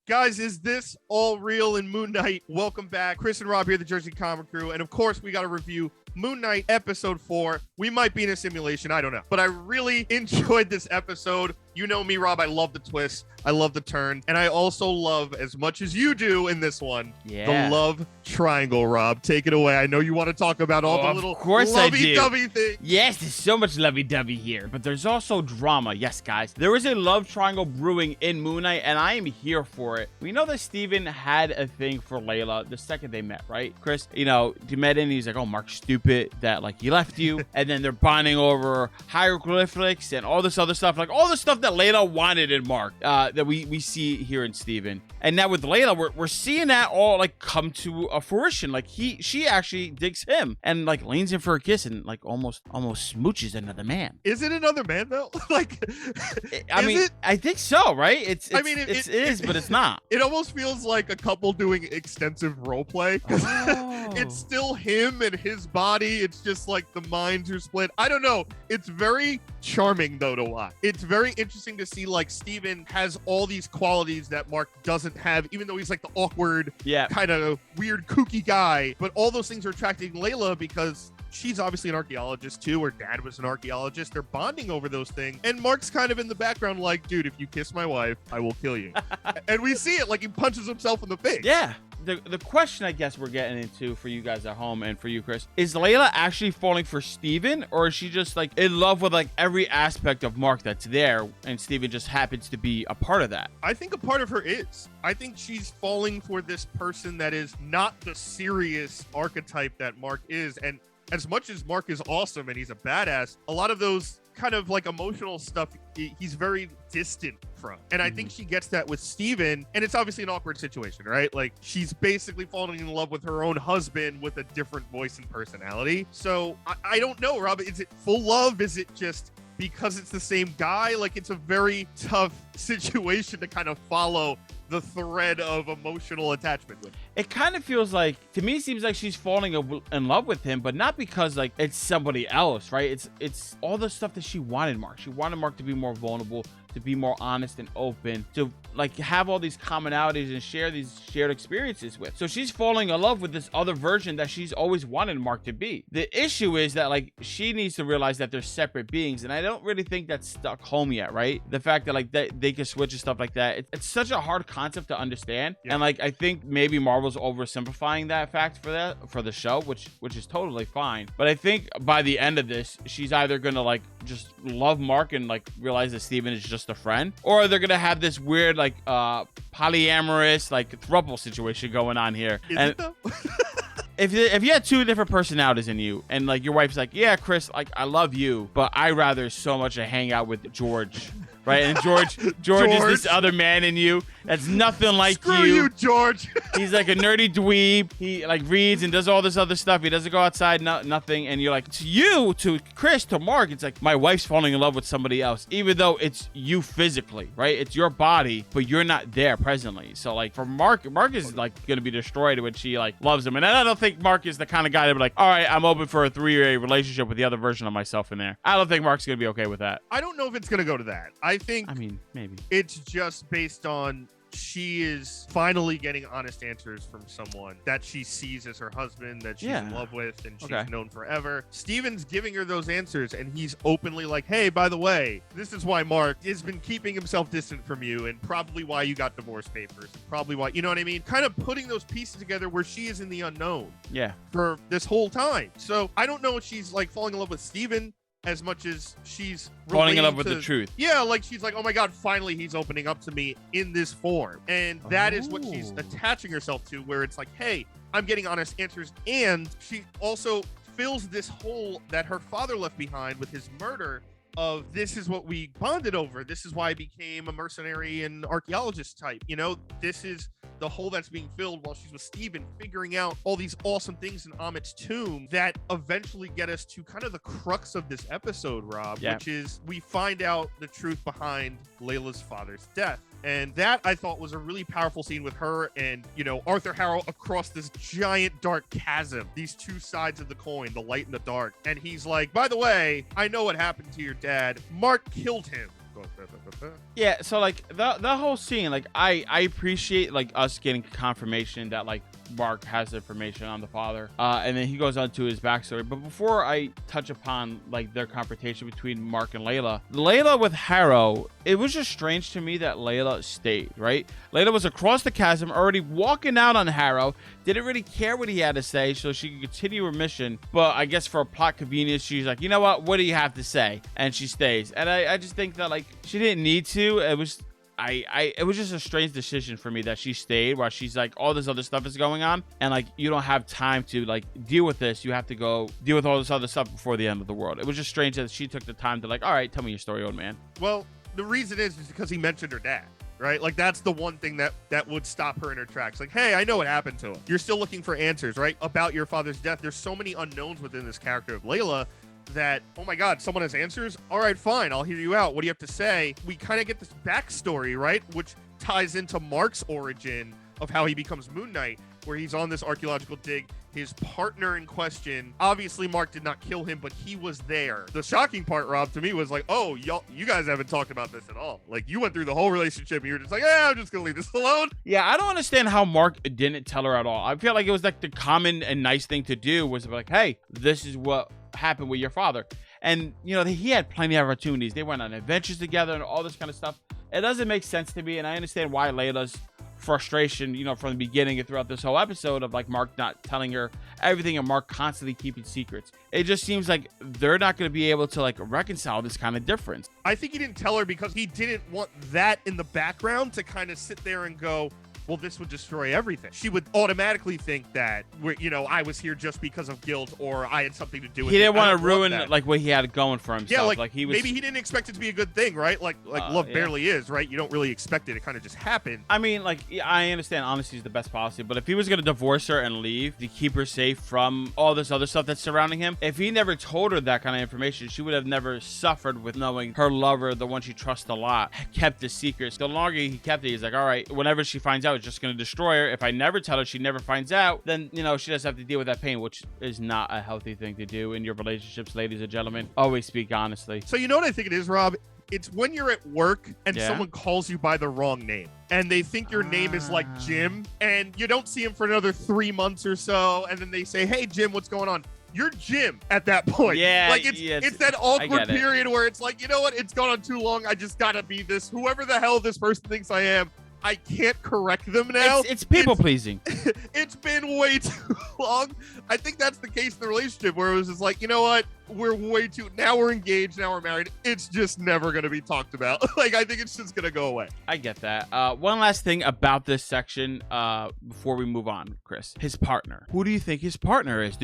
Guys, is this all real in Moon Knight? Welcome back. Chris and Rob here, the Jersey Comic Crew. And of course, we got to review Moon Knight episode 4. We might be in a simulation. I don't know. But I really enjoyed this episode. You know me, Rob. I love the twist. I love the turn. And I also love, as much as you do in this one, the love triangle, Rob. Take it away. I know you want to talk about all the little lovey-dovey things. Yes, there's so much lovey-dovey here. But there's also drama. Yes, guys. There is a love triangle brewing in Moon Knight, and I am here for it. We know that Steven had a thing for Layla the second they met, right? Chris, you know, they met and he's like, oh, Mark's stupid that, like, he left you. And then they're bonding over hieroglyphics and all this other stuff. Like, all the stuff that Layla wanted in Mark that we see here in Steven. And now with Layla, we're seeing that all, like, come to a fruition. Like, she actually digs him and, like, leans in for a kiss and, like, almost smooches another man. Is it another man, though? Like, I think so, right? It is, but it's not. It almost feels like a couple doing extensive role play. It's still him and his body. It's just like the minds are split. I don't know. It's very charming, though, to watch. It's very interesting to see, like, Steven has all these qualities that Mark doesn't have, even though he's like the awkward, kind of weird, kooky guy. But all those things are attracting Layla because she's obviously an archaeologist too. Her dad was an archaeologist. They're bonding over those things. And Mark's kind of in the background like, dude, if you kiss my wife, I will kill you. And we see it, like he punches himself in the face. Yeah. The question I guess we're getting into for you guys at home and for you, Chris, is Layla actually falling for Steven, or is she just like in love with like every aspect of Mark that's there and Steven just happens to be a part of that? I think a part of her is. I think she's falling for this person that is not the serious archetype that Mark is. And as much as Mark is awesome and he's a badass, a lot of those kind of like emotional stuff he's very distant from. And I think she gets that with Steven, and it's obviously an awkward situation, right? Like she's basically falling in love with her own husband with a different voice and personality. So I don't know, Rob, is it full love? Is it just because it's the same guy? Like it's a very tough situation to kind of follow the thread of emotional attachment with. It kind of feels like, to me, it seems like she's falling in love with him, but not because like it's somebody else, right? It's all the stuff that she wanted Mark. She wanted Mark to be more vulnerable, to be more honest and open, to like have all these commonalities and share these shared experiences with. So she's falling in love with this other version that she's always wanted Mark to be. The issue is that like she needs to realize that they're separate beings, and I don't really think that's stuck home yet, right? The fact that like they can switch and stuff like that, it's such a hard concept to understand. And like I think maybe Marvel's oversimplifying that fact for the show, which is totally fine. But I think by the end of this, she's either gonna like just love Mark and like realize that Steven is just a friend, or they're gonna have this weird like polyamorous like throuple situation going on here. Is it though? If you had two different personalities in you, and like your wife's like, yeah, Chris, like I love you, but I rather so much to hang out with George, right? And George is this other man in you that's nothing like Screw you, George. He's like a nerdy dweeb. He like reads and does all this other stuff. He doesn't go outside, nothing. And you're like, to Chris, to Mark, it's like my wife's falling in love with somebody else, even though it's you physically, right? It's your body, but you're not there presently. So like for Mark is like gonna be destroyed when she like loves him. And I don't think Mark is the kind of guy to be like, all right, I'm open for a 3-year relationship with the other version of myself in there. I don't think Mark's gonna be okay with that. I don't know if it's gonna go to that. I mean, maybe it's just based on she is finally getting honest answers from someone that she sees as her husband, that she's in love with, and she's known forever. Steven's giving her those answers, and he's openly like, hey, by the way, this is why Mark has been keeping himself distant from you, and probably why you got divorce papers, and probably why, you know what I mean? Kind of putting those pieces together where she is in the unknown for this whole time. So I don't know if she's like falling in love with Steven as much as she's falling in love with the truth. Yeah, like she's like, oh my God, finally he's opening up to me in this form. And that is what she's attaching herself to, where it's like, hey, I'm getting honest answers. And she also fills this hole that her father left behind with his murder of, this is what we bonded over. This is why I became a mercenary and archaeologist type. You know, this is the hole that's being filled while she's with Steven, figuring out all these awesome things in Amit's tomb that eventually get us to kind of the crux of this episode, Rob, which is we find out the truth behind Layla's father's death. And that, I thought, was a really powerful scene with her and, you know, Arthur Harrow across this giant dark chasm, these two sides of the coin, the light and the dark. And he's like, by the way, I know what happened to your dad. Mark killed him. Yeah, so like the whole scene, like I appreciate like us getting confirmation that like Mark has information on the father, and then he goes on to his backstory. But before I touch upon like their confrontation between Mark and Layla with Harrow, it was just strange to me that Layla stayed, right? Layla was across the chasm, already walking out on Harrow, didn't really care what he had to say, so she could continue her mission. But I guess for a plot convenience, she's like, you know what do you have to say? And she stays. And I just think that like she didn't need to. It was it was just a strange decision for me that she stayed while she's like all this other stuff is going on, and like you don't have time to like deal with this. You have to go deal with all this other stuff before the end of the world. It was just strange that she took the time to like, all right, tell me your story, old man. Well, the reason is because he mentioned her dad, right? Like that's the one thing that would stop her in her tracks. Like, hey, I know what happened to him. You're still looking for answers, right? About your father's death. There's so many unknowns within this character of Layla that, oh my God, someone has answers? All right, fine, I'll hear you out. What do you have to say? We kind of get this backstory, right? Which ties into Mark's origin of how he becomes Moon Knight, where he's on this archaeological dig. His partner in question, obviously Mark did not kill him, but he was there. The shocking part, Rob, to me was like, oh, you guys haven't talked about this at all. Like, you went through the whole relationship and you were just like, I'm just gonna leave this alone. Yeah, I don't understand how Mark didn't tell her at all. I feel like it was like the common and nice thing to do was like, hey, this is what happened with your father. And, you know, he had plenty of opportunities. They went on adventures together and all this kind of stuff. It doesn't make sense to me, and I understand why Layla's frustration, you know, from the beginning and throughout this whole episode of like Mark not telling her everything and Mark constantly keeping secrets. It just seems like they're not going to be able to like reconcile this kind of difference. I think he didn't tell her because he didn't want that in the background to kind of sit there and go, well, this would destroy everything. She would automatically think that, I was here just because of guilt, or I had something to do with it. He didn't want to ruin like what he had going for himself. Yeah, like he was, maybe he didn't expect it to be a good thing, right? Like love barely is, right? You don't really expect it. It kind of just happened. I mean, like, I understand honesty is the best policy, but if he was going to divorce her and leave to keep her safe from all this other stuff that's surrounding him, if he never told her that kind of information, she would have never suffered with knowing her lover, the one she trusts a lot, kept the secrets. The longer he kept it, he's like, all right, whenever she finds out, it's just going to destroy her. If I never tell her, she never finds out, then, she doesn't have to deal with that pain, which is not a healthy thing to do in your relationships, ladies and gentlemen. Always speak honestly. So you know what I think it is, Rob? It's when you're at work and someone calls you by the wrong name and they think your name is like Jim, and you don't see him for another 3 months or so, and then they say, hey, Jim, what's going on? You're Jim at that point. Yeah, like it's that awkward period where it's like, you know what? It's gone on too long. I just gotta be this. Whoever the hell this person thinks I am, I can't correct them now. It's people pleasing. It's been way too long. I think that's the case in the relationship where it was just like, you know what? Now we're engaged, now we're married. It's just never going to be talked about. Like, I think it's just going to go away. I get that. One last thing about this section before we move on, Chris. His partner. Who do you think his partner is?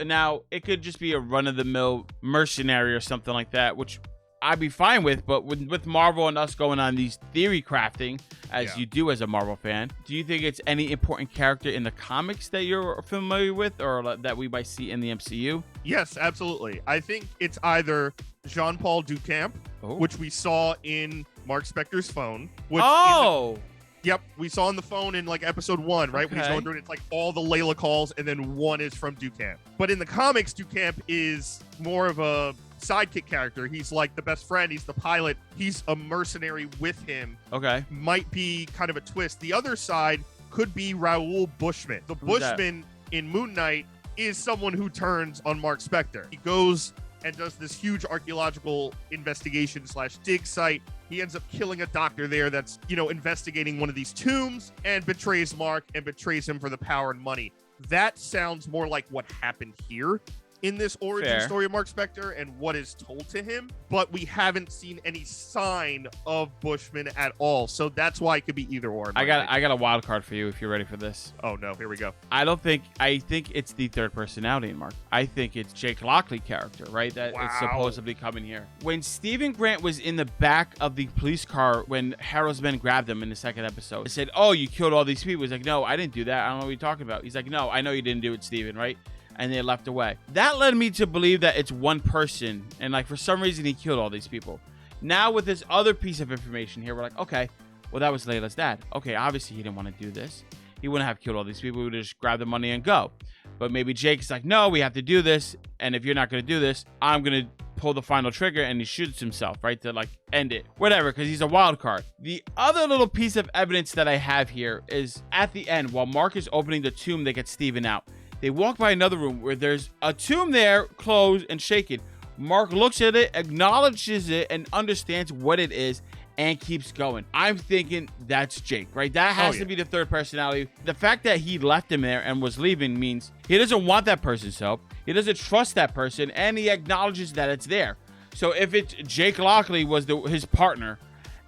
Now, it could just be a run-of-the-mill mercenary or something like that, which I'd be fine with, but with Marvel and us going on these theory crafting, as you do as a Marvel fan, do you think it's any important character in the comics that you're familiar with or that we might see in the MCU? Yes, absolutely. I think it's either Jean-Paul Ducamp, which we saw in Marc Spector's phone. Yep, we saw on the phone in like episode 1, right? Okay. When he's going through it, it's like all the Layla calls, and then one is from Ducamp. But in the comics, Ducamp is more of a sidekick character. He's like the best friend. He's the pilot. He's a mercenary with him. Okay. Might be kind of a twist. The other side could be Raoul Bushman. The Bushman in Moon Knight is someone who turns on Marc Spector. He goes and does this huge archaeological investigation / dig site. He ends up killing a doctor there that's, investigating one of these tombs, and betrays Mark and betrays him for the power and money. That sounds more like what happened here in this origin story of Marc Spector and what is told to him, but we haven't seen any sign of Bushman at all. So that's why it could be either or. I got a wild card for you if you're ready for this. Oh no, here we go. I think it's the third personality in Mark. I think it's Jake Lockley character, right? That is supposedly coming here. When Stephen Grant was in the back of the police car when Harrow's men grabbed him in the second episode, they said, oh, you killed all these people. He's like, no, I didn't do that. I don't know what you're talking about. He's like, no, I know you didn't do it, Stephen, right? And they left away. That led me to believe that it's one person, and like for some reason he killed all these people. Now with this other piece of information here, we're like, okay, well that was Layla's dad. Okay, obviously he didn't want to do this. He wouldn't have killed all these people. He would just grab the money and go. But maybe Jake's like, no, we have to do this, and if you're not going to do this, I'm going to pull the final trigger and he shoots himself, right, to like end it, whatever, because he's a wild card. The other little piece of evidence that I have here is at the end, while Mark is opening the tomb that gets Steven out, they walk by another room where there's a tomb there, closed and shaken. Mark looks at it, acknowledges it, and understands what it is, and keeps going. I'm thinking that's Jake, right? That has to be the third personality. The fact that he left him there and was leaving means he doesn't want that person's help. He doesn't trust that person, and he acknowledges that it's there. So if it's Jake Lockley was his partner,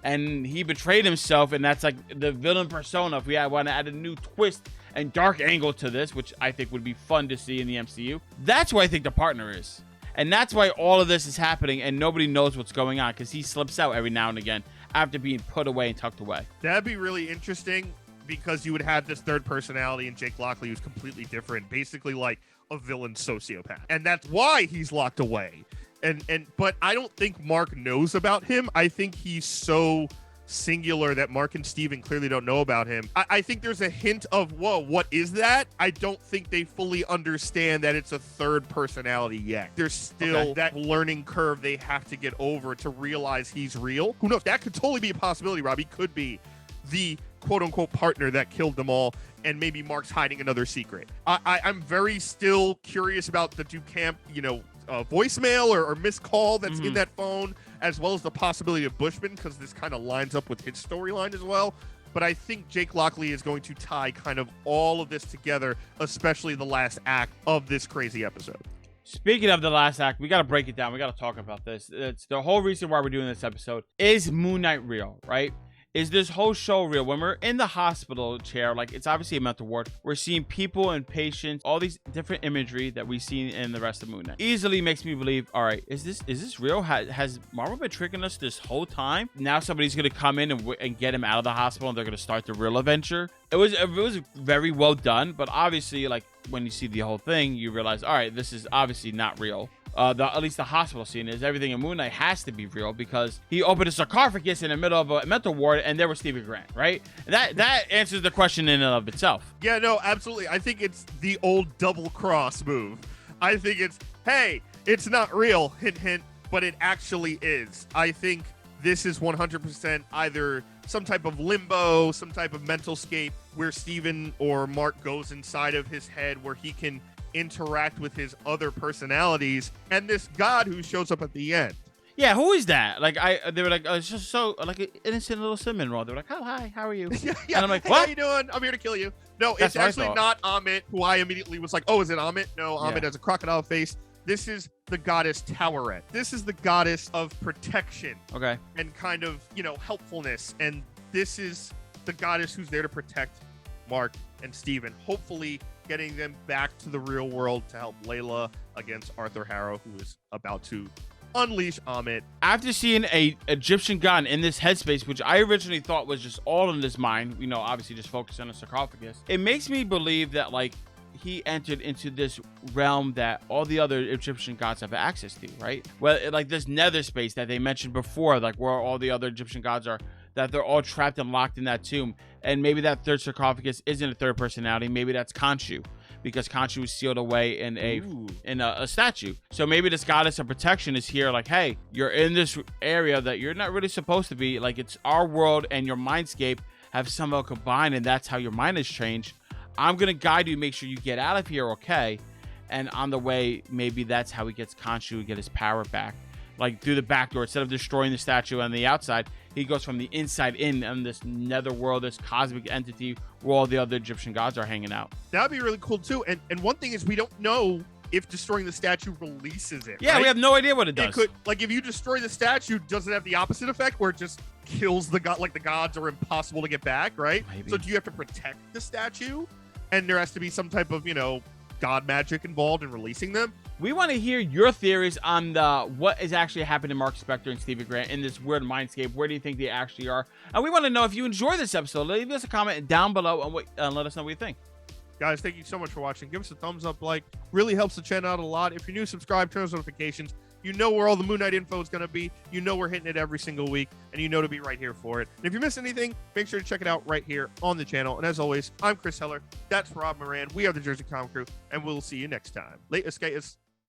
and he betrayed himself, and that's like the villain persona, if we want to add a new twist and dark angle to this, which I think would be fun to see in the MCU, that's who I think the partner is. And that's why all of this is happening, and nobody knows what's going on, because he slips out every now and again after being put away and tucked away. That'd be really interesting, because you would have this third personality in Jake Lockley who's completely different, basically like a villain sociopath. And that's why he's locked away. But I don't think Mark knows about him. I think he's so singular that Mark and Steven clearly don't know about him. I think there's a hint of, whoa, what is that? I don't think they fully understand that it's a third personality yet. There's still that learning curve they have to get over to realize he's real. Who knows? That could totally be a possibility, Rob. He could be the quote-unquote partner that killed them all, and maybe Mark's hiding another secret. I'm very still curious about the Ducamp, voicemail or missed call that's in that phone, as well as the possibility of Bushman, because this kind of lines up with his storyline as well. But I think Jake Lockley is going to tie kind of all of this together, especially the last act of this crazy episode. Speaking of the last act, we got to break it down. We got to talk about this. It's the whole reason why we're doing this episode. Is Moon Knight real, right? Is this whole show real? When we're in the hospital chair, like, it's obviously a mental ward, we're seeing people and patients, all these different imagery that we've seen in the rest of Moon Knight. Easily makes me believe, all right, is this real? Has Marvel been tricking us this whole time? Now somebody's going to come in and get him out of the hospital, and they're going to start the real adventure. It was very well done, but obviously, like, when you see the whole thing, you realize, all right, this is obviously not real. At least the hospital scene is everything in Moon Knight has to be real, because he opened a sarcophagus in the middle of a mental ward and there was Stephen Grant, right? That answers the question in and of itself. Yeah, no, absolutely. I think it's the old double cross move. I think it's, hey, it's not real, hint, hint, but it actually is. I think this is 100% either some type of limbo, some type of mental scape where Stephen or Mark goes inside of his head where he can interact with his other personalities, and this god who shows up at the end. Yeah, who is that? Like, they were like, it's just so like an innocent little cinnamon roll. They were like, oh, hi, how are you? yeah. And I'm like, hey, what? How you doing? I'm here to kill you. No, That's it's actually not Amit, who I immediately was like, oh, is it Amit? No, Amit has a crocodile face. This is the goddess Toweret. This is the goddess of protection. Okay. And kind of, helpfulness. And this is the goddess who's there to protect Mark and Steven. Hopefully getting them back to the real world to help Layla against Arthur Harrow, who is about to unleash Amit. After seeing a Egyptian god in this headspace, which I originally thought was just all in his mind, obviously just focused on a sarcophagus, it makes me believe that, like, he entered into this realm that all the other Egyptian gods have access to, right? Well, like this nether space that they mentioned before, like where all the other Egyptian gods are, that they're all trapped and locked in that tomb. And maybe that third sarcophagus isn't a third personality. Maybe that's Khonshu, because Khonshu was sealed away in a statue. So maybe this goddess of protection is here, like, hey, you're in this area that you're not really supposed to be. Like, it's our world and your mindscape have somehow combined, and that's how your mind has changed. I'm going to guide you, make sure you get out of here okay. And on the way, maybe that's how he gets Khonshu to get his power back. Like, through the back door, instead of destroying the statue on the outside, he goes from the inside in on this netherworld, this cosmic entity where all the other Egyptian gods are hanging out. That'd be really cool too. And one thing is, we don't know if destroying the statue releases it. Yeah, right? We have no idea what it does. It could, like, if you destroy the statue, does it have the opposite effect where it just kills the god? Like, the gods are impossible to get back, right? Maybe. So do you have to protect the statue? And there has to be some type of, god magic involved in releasing them? We want to hear your theories on what is actually happening to Marc Spector and Stephen Grant in this weird mindscape. Where do you think they actually are? And we want to know if you enjoy this episode. Leave us a comment down below and let us know what you think. Guys, thank you so much for watching. Give us a thumbs up, really helps the channel out a lot. If you're new, subscribe, turn on notifications. You know where all the Moon Knight info is going to be. You know we're hitting it every single week, and you know to be right here for it. And if you miss anything, make sure to check it out right here on the channel. And as always, I'm Chris Heller. That's Rob Moran. We are the Jersey Com Crew, and we'll see you next time. Latest skaters.